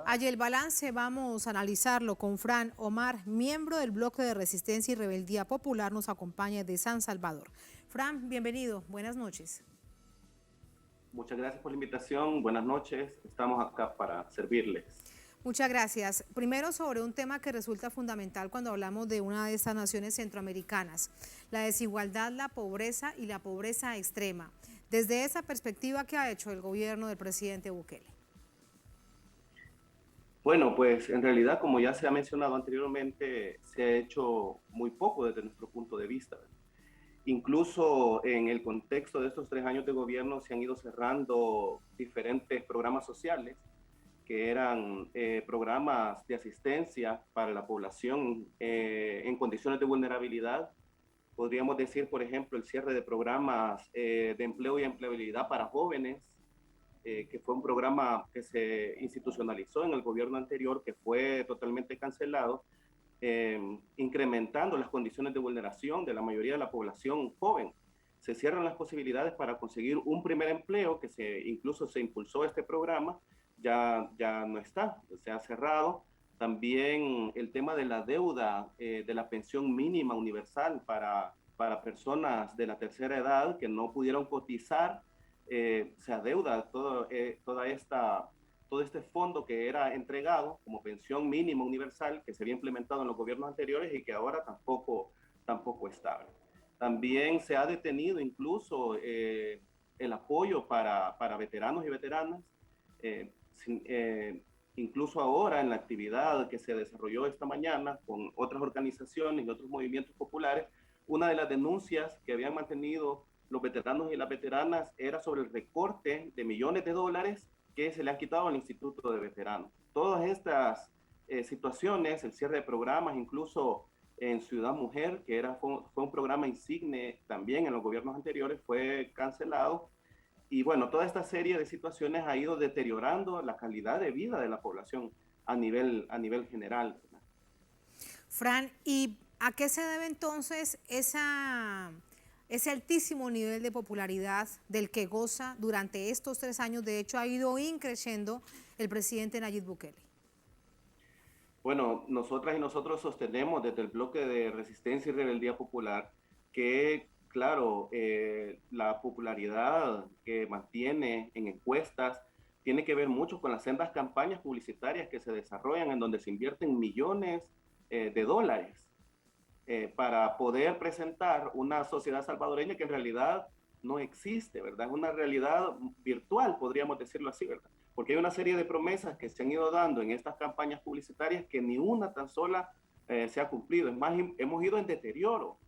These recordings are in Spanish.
Allí el balance vamos a analizarlo con Fran Omar, miembro del Bloque de Resistencia y Rebeldía Popular, nos acompaña de San Salvador. Fran, bienvenido, buenas noches. Muchas gracias por la invitación, buenas noches, estamos acá para servirles. Muchas gracias. Primero sobre un tema que resulta fundamental cuando hablamos de una de estas naciones centroamericanas, la desigualdad, la pobreza y la pobreza extrema. Desde esa perspectiva, ¿qué ha hecho el gobierno del presidente Bukele? Bueno, pues en realidad, como ya se ha mencionado anteriormente, se ha hecho muy poco desde nuestro punto de vista. Incluso en el contexto de estos 3 años de gobierno se han ido cerrando diferentes programas sociales que eran programas de asistencia para la población en condiciones de vulnerabilidad. Podríamos decir, por ejemplo, el cierre de programas de empleo y empleabilidad para jóvenes, que fue un programa que se institucionalizó en el gobierno anterior, que fue totalmente cancelado, incrementando las condiciones de vulneración de la mayoría de la población joven. Se cierran las posibilidades para conseguir un primer empleo, que incluso se impulsó este programa, ya no está, se ha cerrado. También el tema de la deuda de la pensión mínima universal para personas de la tercera edad que no pudieron cotizar, se adeuda todo este fondo que era entregado como pensión mínima universal, que se había implementado en los gobiernos anteriores y que ahora tampoco está. También se ha detenido incluso el apoyo para veteranos y veteranas. Incluso ahora en la actividad que se desarrolló esta mañana con otras organizaciones y otros movimientos populares, una de las denuncias que habían mantenido los veteranos y las veteranas era sobre el recorte de millones de dólares que se le han quitado al Instituto de Veteranos. Todas estas situaciones, el cierre de programas, incluso en Ciudad Mujer, que fue un programa insigne también en los gobiernos anteriores, fue cancelado. Y bueno, toda esta serie de situaciones ha ido deteriorando la calidad de vida de la población a nivel general. Fran, ¿y a qué se debe entonces ese altísimo nivel de popularidad del que goza durante estos 3 años? De hecho, ha ido increciendo el presidente Nayib Bukele. Bueno, nosotras y nosotros sostenemos desde el Bloque de Resistencia y Rebeldía Popular que, claro, la popularidad que mantiene en encuestas tiene que ver mucho con las sendas campañas publicitarias que se desarrollan en donde se invierten millones de dólares para poder presentar una sociedad salvadoreña que en realidad no existe, ¿verdad? Es una realidad virtual, podríamos decirlo así, ¿verdad? Porque hay una serie de promesas que se han ido dando en estas campañas publicitarias que ni una tan sola se ha cumplido. Es más, hemos ido en deterioro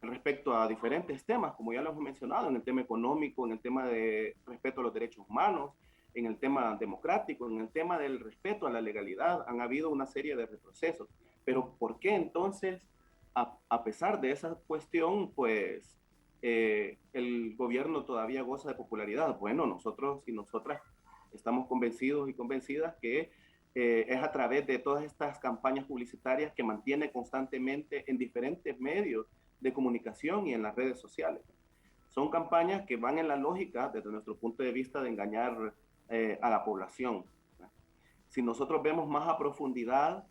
respecto a diferentes temas, como ya lo hemos mencionado, en el tema económico, en el tema de respeto a los derechos humanos, en el tema democrático, en el tema del respeto a la legalidad. Han habido una serie de retrocesos. Pero ¿por qué entonces, a pesar de esa cuestión, pues el gobierno todavía goza de popularidad? Bueno, nosotros y nosotras estamos convencidos y convencidas que es a través de todas estas campañas publicitarias que mantiene constantemente en diferentes medios de comunicación y en las redes sociales. Son campañas que van en la lógica, desde nuestro punto de vista, de engañar a la población. Si nosotros vemos más a profundidad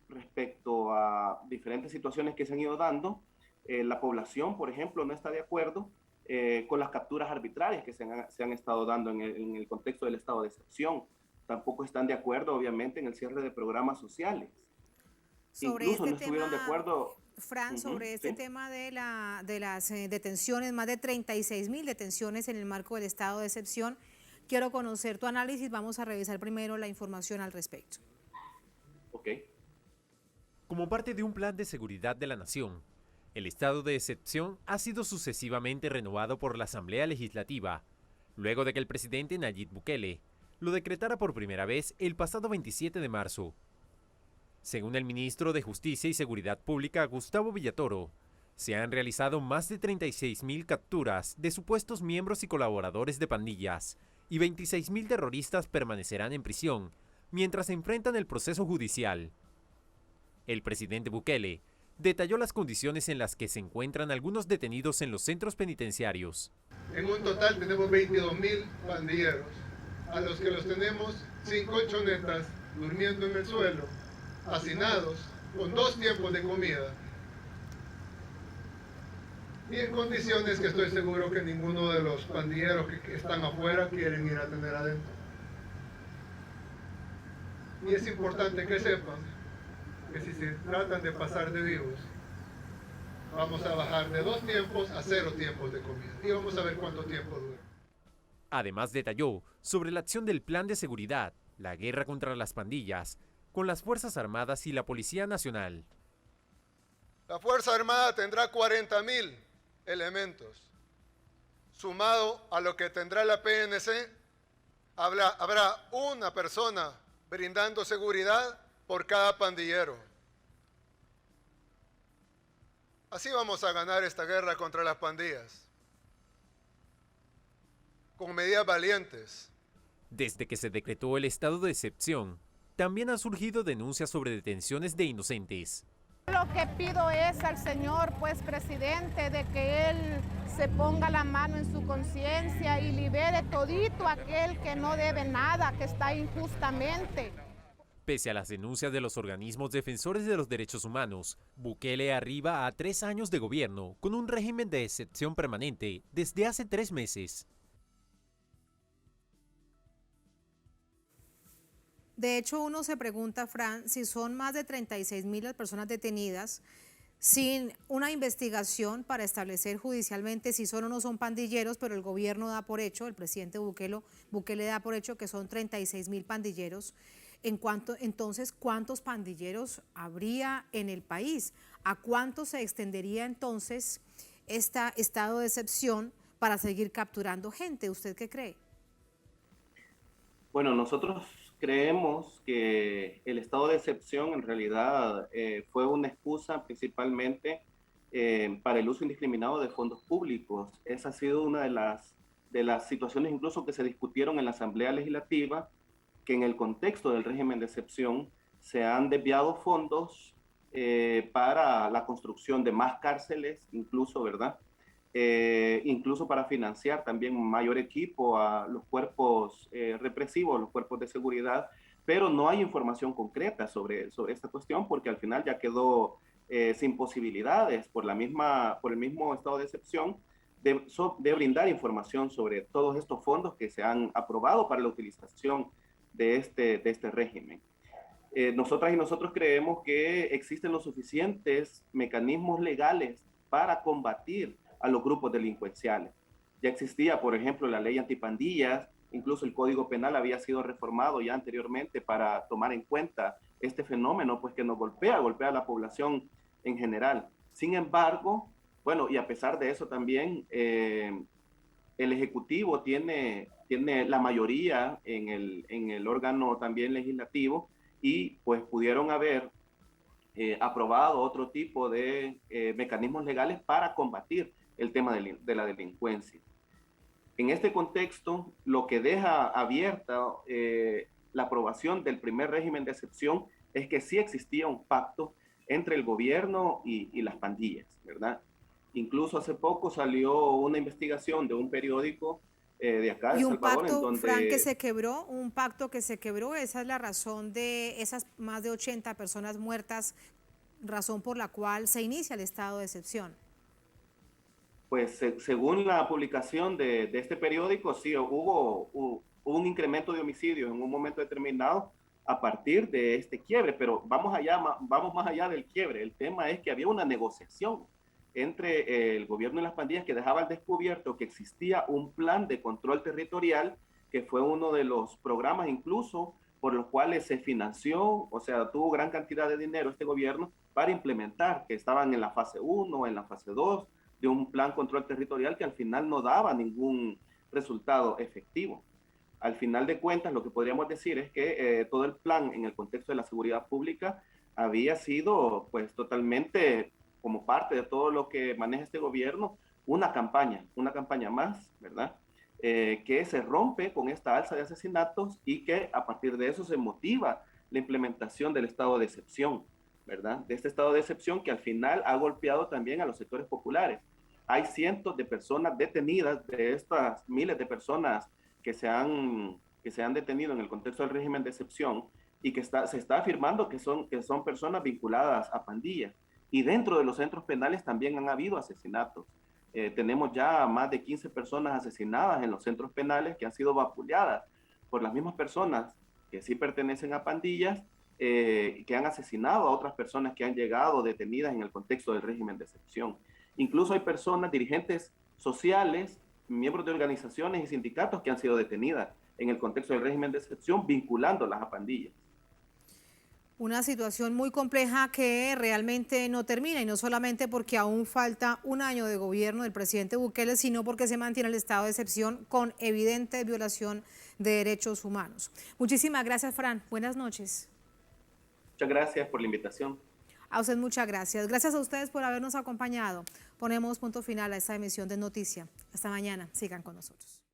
respecto a diferentes situaciones que se han ido dando, la población, por ejemplo, no está de acuerdo con las capturas arbitrarias que se han estado dando en el contexto del estado de excepción. Tampoco están de acuerdo, obviamente, en el cierre de programas sociales. Sobre Incluso este no estuvieron de tema, acuerdo. Fran, sobre este tema de las detenciones, más de 36.000 detenciones en el marco del estado de excepción, quiero conocer tu análisis. Vamos a revisar primero la información al respecto. Ok. Como parte de un plan de seguridad de la nación, el estado de excepción ha sido sucesivamente renovado por la Asamblea Legislativa, luego de que el presidente Nayib Bukele lo decretara por primera vez el pasado 27 de marzo. Según el ministro de Justicia y Seguridad Pública, Gustavo Villatoro, se han realizado más de 36.000 capturas de supuestos miembros y colaboradores de pandillas, y 26.000 terroristas permanecerán en prisión mientras enfrentan el proceso judicial. El presidente Bukele detalló las condiciones en las que se encuentran algunos detenidos en los centros penitenciarios. En un total tenemos 22.000 pandilleros a los que los tenemos sin colchonetas, durmiendo en el suelo, hacinados, con 2 tiempos de comida, y en condiciones que estoy seguro que ninguno de los pandilleros que están afuera quieren ir a tener adentro. Y es importante que sepan que si se tratan de pasar de vivos, vamos a bajar de 2 tiempos a 0 tiempos de comida. Y vamos a ver cuánto tiempo dura. Además detalló sobre la acción del Plan de Seguridad, la guerra contra las pandillas, con las Fuerzas Armadas y la Policía Nacional. La Fuerza Armada tendrá 40.000 elementos. Sumado a lo que tendrá la PNC, habrá una persona brindando seguridad por cada pandillero. Así vamos a ganar esta guerra contra las pandillas, con medidas valientes. Desde que se decretó el estado de excepción, también han surgido denuncias sobre detenciones de inocentes. Lo que pido es al señor, presidente, de que él se ponga la mano en su conciencia y libere todito aquel que no debe nada, que está injustamente. Pese a las denuncias de los organismos defensores de los derechos humanos, Bukele arriba a 3 años de gobierno con un régimen de excepción permanente desde hace 3 meses. De hecho, uno se pregunta, Fran, si son más de 36.000 las personas detenidas sin una investigación para establecer judicialmente si son o no son pandilleros, pero el gobierno da por hecho, el presidente Bukele da por hecho que son 36.000 pandilleros. Entonces, ¿cuántos pandilleros habría en el país? ¿A cuánto se extendería entonces este estado de excepción para seguir capturando gente? ¿Usted qué cree? Bueno, nosotros creemos que el estado de excepción en realidad fue una excusa principalmente para el uso indiscriminado de fondos públicos. Esa ha sido una de las situaciones incluso que se discutieron en la Asamblea Legislativa, que en el contexto del régimen de excepción se han desviado fondos para la construcción de más cárceles, incluso, ¿verdad? Incluso para financiar también mayor equipo a los cuerpos represivos, los cuerpos de seguridad, pero no hay información concreta sobre esta cuestión porque al final ya quedó sin posibilidades por el mismo estado de excepción de brindar información sobre todos estos fondos que se han aprobado para la utilización de este régimen. Nosotras y nosotros creemos que existen los suficientes mecanismos legales para combatir a los grupos delincuenciales. Ya existía, por ejemplo, la ley antipandillas, incluso el Código Penal había sido reformado ya anteriormente para tomar en cuenta este fenómeno, pues que nos golpea a la población en general. Sin embargo, bueno, y a pesar de eso también, el Ejecutivo tiene la mayoría en el órgano también legislativo y pues pudieron haber aprobado otro tipo de mecanismos legales para combatir el tema de la delincuencia. En este contexto, lo que deja abierta la aprobación del primer régimen de excepción es que sí existía un pacto entre el gobierno y las pandillas, ¿verdad? Incluso hace poco salió una investigación de un periódico de acá de y un Salvador, pacto, en donde... Fran, un pacto que se quebró, esa es la razón de esas más de 80 personas muertas, razón por la cual se inicia el estado de excepción. Pues según la publicación de este periódico, sí, hubo un incremento de homicidios en un momento determinado a partir de este quiebre, pero vamos más allá del quiebre. El tema es que había una negociación entre el gobierno y las pandillas que dejaba al descubierto que existía un plan de control territorial, que fue uno de los programas incluso por los cuales se financió, o sea, tuvo gran cantidad de dinero este gobierno para implementar, que estaban en la fase 1, en la fase 2, de un plan control territorial que al final no daba ningún resultado efectivo. Al final de cuentas, lo que podríamos decir es que todo el plan en el contexto de la seguridad pública había sido pues totalmente como parte de todo lo que maneja este gobierno, una campaña más, ¿verdad? Que se rompe con esta alza de asesinatos y que a partir de eso se motiva la implementación del estado de excepción, ¿verdad? De este estado de excepción que al final ha golpeado también a los sectores populares. Hay cientos de personas detenidas, de estas miles de personas que se han que se han detenido en el contexto del régimen de excepción y que se está afirmando que son personas vinculadas a pandillas. Y dentro de los centros penales también han habido asesinatos. Tenemos ya más de 15 personas asesinadas en los centros penales que han sido vapuleadas por las mismas personas que sí pertenecen a pandillas, que han asesinado a otras personas que han llegado detenidas en el contexto del régimen de excepción. Incluso hay personas, dirigentes sociales, miembros de organizaciones y sindicatos que han sido detenidas en el contexto del régimen de excepción, vinculándolas a pandillas. Una situación muy compleja que realmente no termina, y no solamente porque aún falta un año de gobierno del presidente Bukele, sino porque se mantiene el estado de excepción con evidente violación de derechos humanos. Muchísimas gracias, Fran. Buenas noches. Muchas gracias por la invitación. A usted muchas gracias. Gracias a ustedes por habernos acompañado. Ponemos punto final a esta emisión de Noticia. Hasta mañana. Sigan con nosotros.